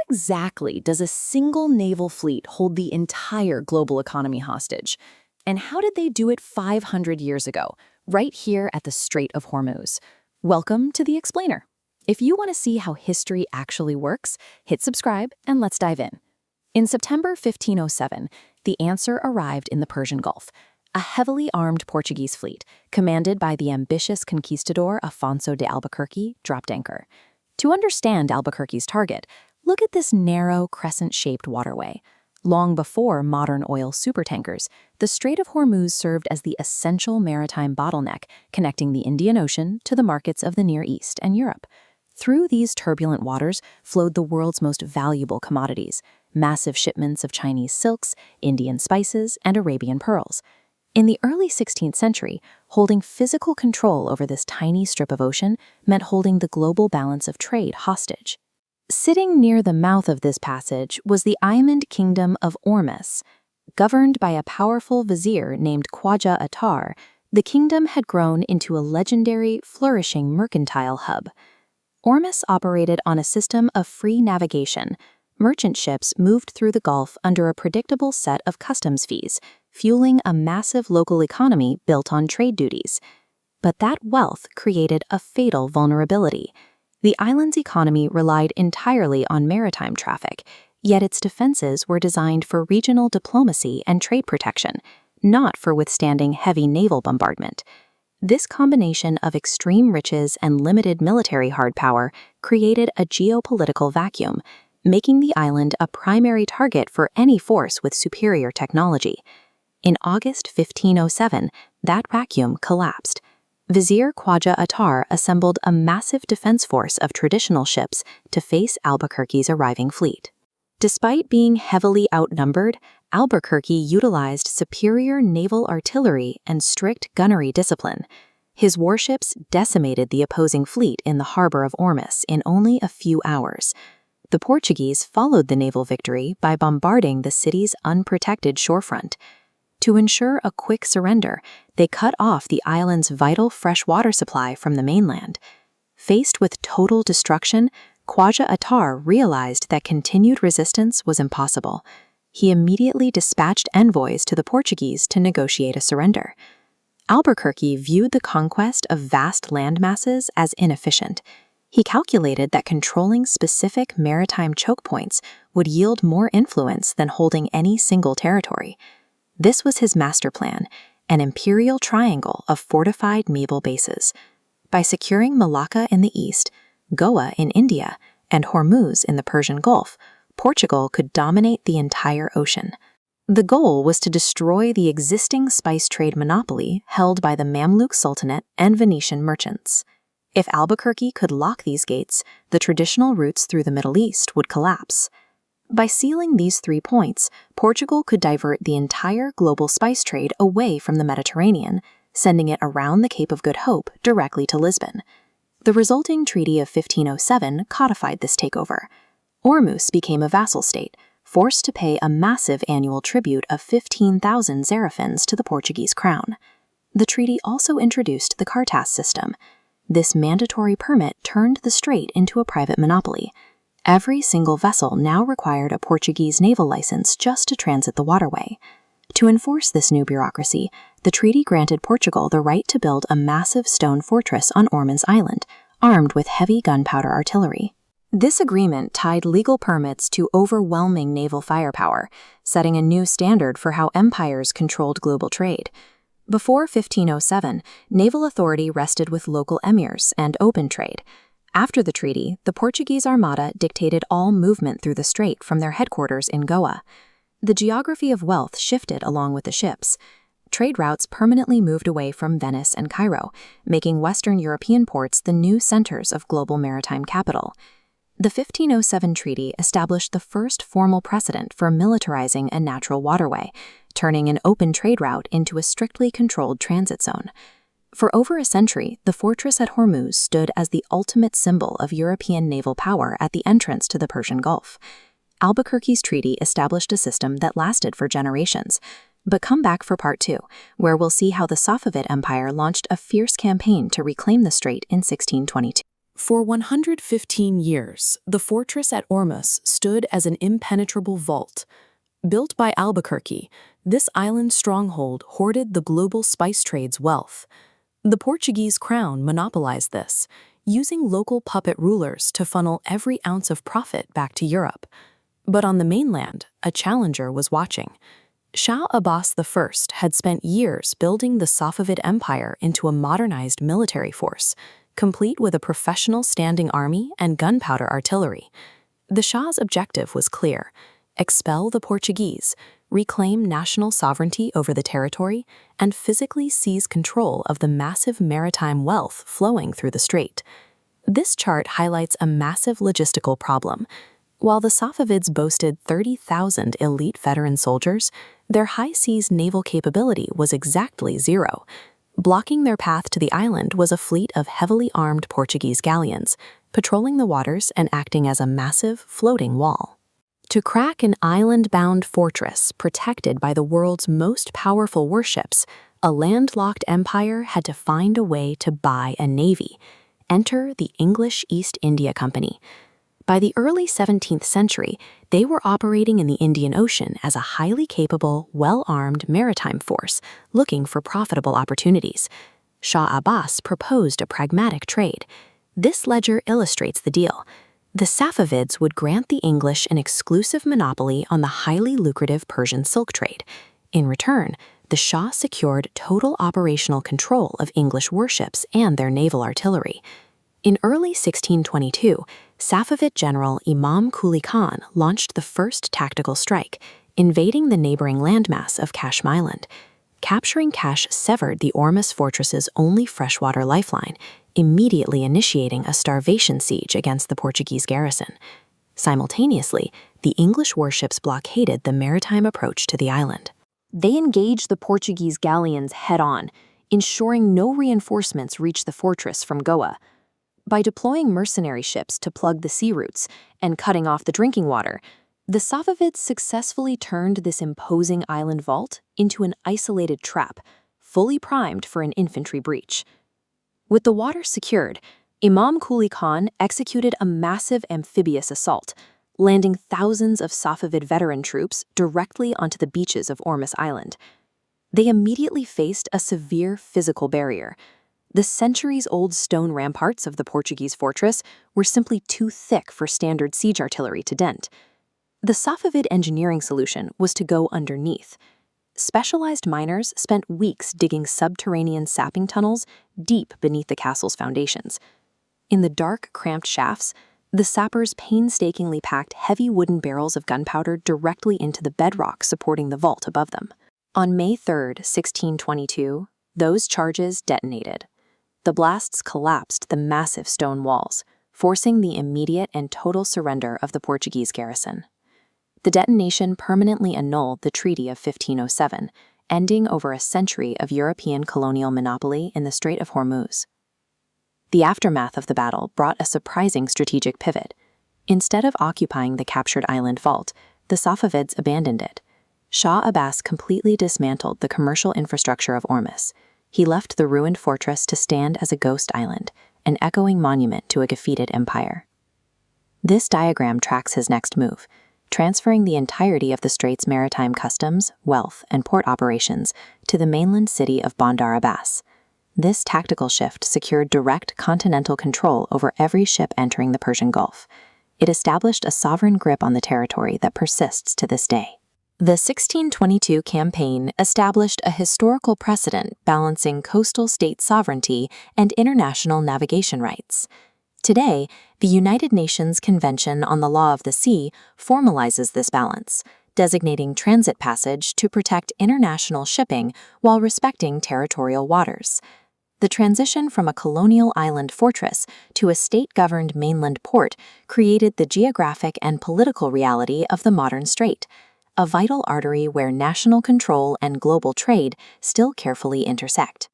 exactly does a single naval fleet hold the entire global economy hostage? And how did they do it 500 years ago, right here at the Strait of Hormuz? Welcome to The Explainer. If you want to see how history actually works, hit subscribe and let's dive in. In September 1507, the answer arrived in the Persian Gulf. A heavily armed Portuguese fleet, commanded by the ambitious conquistador Afonso de Albuquerque, dropped anchor. To understand Albuquerque's target, look at this narrow, crescent-shaped waterway. Long before modern oil supertankers, the Strait of Hormuz served as the essential maritime bottleneck connecting the Indian Ocean to the markets of the Near East and Europe. Through these turbulent waters flowed the world's most valuable commodities, massive shipments of Chinese silks, Indian spices, and Arabian pearls. In the early 16th century, holding physical control over this tiny strip of ocean meant holding the global balance of trade hostage. Sitting near the mouth of this passage was the Emam Kingdom of Ormus. Governed by a powerful vizier named Khwaja Attar, the kingdom had grown into a legendary, flourishing mercantile hub. Ormus operated on a system of free navigation. Merchant ships moved through the Gulf under a predictable set of customs fees, fueling a massive local economy built on trade duties. But that wealth created a fatal vulnerability. The island's economy relied entirely on maritime traffic, yet its defenses were designed for regional diplomacy and trade protection, not for withstanding heavy naval bombardment. This combination of extreme riches and limited military hardpower created a geopolitical vacuum, making the island a primary target for any force with superior technology. In August 1507, that vacuum collapsed. Vizier Khwaja Attar assembled a massive defense force of traditional ships to face Albuquerque's arriving fleet. Despite being heavily outnumbered, Albuquerque utilized superior naval artillery and strict gunnery discipline. His warships decimated the opposing fleet in the harbor of Ormus in only a few hours. The Portuguese followed the naval victory by bombarding the city's unprotected shorefront. To ensure a quick surrender, they cut off the island's vital fresh water supply from the mainland. Faced with total destruction, Khwaja Attar realized that continued resistance was impossible. He immediately dispatched envoys to the Portuguese to negotiate a surrender. Albuquerque viewed the conquest of vast landmasses as inefficient. He calculated that controlling specific maritime choke points would yield more influence than holding any single territory. This was his master plan, an imperial triangle of fortified naval bases. By securing Malacca in the east, Goa in India, and Hormuz in the Persian Gulf, Portugal could dominate the entire ocean. The goal was to destroy the existing spice trade monopoly held by the Mamluk Sultanate and Venetian merchants. If Albuquerque could lock these gates, the traditional routes through the Middle East would collapse. By sealing these 3 points, Portugal could divert the entire global spice trade away from the Mediterranean, sending it around the Cape of Good Hope directly to Lisbon. The resulting Treaty of 1507 codified this takeover. Ormus became a vassal state, forced to pay a massive annual tribute of 15,000 zaraphins to the Portuguese crown. The treaty also introduced the Cartaz system. This mandatory permit turned the strait into a private monopoly. Every single vessel now required a Portuguese naval license just to transit the waterway. To enforce this new bureaucracy, the treaty granted Portugal the right to build a massive stone fortress on Ormuz Island, armed with heavy gunpowder artillery. This agreement tied legal permits to overwhelming naval firepower, setting a new standard for how empires controlled global trade. Before 1507, naval authority rested with local emirs and open trade. After the treaty, the Portuguese Armada dictated all movement through the strait from their headquarters in Goa. The geography of wealth shifted along with the ships. Trade routes permanently moved away from Venice and Cairo, making Western European ports the new centers of global maritime capital. The 1507 treaty established the first formal precedent for militarizing a natural waterway, turning an open trade route into a strictly controlled transit zone. For over a century, the fortress at Hormuz stood as the ultimate symbol of European naval power at the entrance to the Persian Gulf. Albuquerque's treaty established a system that lasted for generations. But come back for part 2, where we'll see how the Safavid Empire launched a fierce campaign to reclaim the strait in 1622. For 115 years, the fortress at Ormus stood as an impenetrable vault. Built by Albuquerque, this island stronghold hoarded the global spice trade's wealth. The Portuguese crown monopolized this, using local puppet rulers to funnel every ounce of profit back to Europe. But on the mainland, a challenger was watching. Shah Abbas I had spent years building the Safavid Empire into a modernized military force, complete with a professional standing army and gunpowder artillery. The Shah's objective was clear: expel the Portuguese, reclaim national sovereignty over the territory, and physically seize control of the massive maritime wealth flowing through the strait. This chart highlights a massive logistical problem. While the Safavids boasted 30,000 elite veteran soldiers, their high seas naval capability was exactly zero. Blocking their path to the island was a fleet of heavily armed Portuguese galleons, patrolling the waters and acting as a massive floating wall. To crack an island-bound fortress protected by the world's most powerful warships, a landlocked empire had to find a way to buy a navy. Enter the English East India Company. By the early 17th century, they were operating in the Indian Ocean as a highly capable, well-armed maritime force looking for profitable opportunities. Shah Abbas proposed a pragmatic trade. This ledger illustrates the deal. The Safavids would grant the English an exclusive monopoly on the highly lucrative Persian silk trade. In return, the Shah secured total operational control of English warships and their naval artillery. In early 1622, Safavid general Emam Quli Khan launched the first tactical strike, invading the neighboring landmass of Kashmir Island. Capturing Kash severed the Ormus fortress's only freshwater lifeline, immediately initiating a starvation siege against the Portuguese garrison. Simultaneously, the English warships blockaded the maritime approach to the island. They engaged the Portuguese galleons head-on, ensuring no reinforcements reached the fortress from Goa. By deploying mercenary ships to plug the sea routes and cutting off the drinking water, the Safavids successfully turned this imposing island vault into an isolated trap, fully primed for an infantry breach. With the water secured, Emam Quli Khan executed a massive amphibious assault, landing thousands of Safavid veteran troops directly onto the beaches of Ormus Island. They immediately faced a severe physical barrier. The centuries-old stone ramparts of the Portuguese fortress were simply too thick for standard siege artillery to dent. The Safavid engineering solution was to go underneath. Specialized miners spent weeks digging subterranean sapping tunnels deep beneath the castle's foundations. In the dark, cramped shafts, the sappers painstakingly packed heavy wooden barrels of gunpowder directly into the bedrock supporting the vault above them. On May 3, 1622, those charges detonated. The blasts collapsed the massive stone walls, forcing the immediate and total surrender of the Portuguese garrison. The detonation permanently annulled the Treaty of 1507, ending over a century of European colonial monopoly in the Strait of Hormuz. The aftermath of the battle brought a surprising strategic pivot. Instead of occupying the captured island vault, the Safavids abandoned it. Shah Abbas completely dismantled the commercial infrastructure of Ormus. He left the ruined fortress to stand as a ghost island, an echoing monument to a defeated empire. This diagram tracks his next move, transferring the entirety of the strait's maritime customs, wealth, and port operations to the mainland city of Bandar Abbas. This tactical shift secured direct continental control over every ship entering the Persian Gulf. It established a sovereign grip on the territory that persists to this day. The 1622 campaign established a historical precedent balancing coastal state sovereignty and international navigation rights. Today, the United Nations Convention on the Law of the Sea formalizes this balance, designating transit passage to protect international shipping while respecting territorial waters. The transition from a colonial island fortress to a state-governed mainland port created the geographic and political reality of the modern strait, a vital artery where national control and global trade still carefully intersect.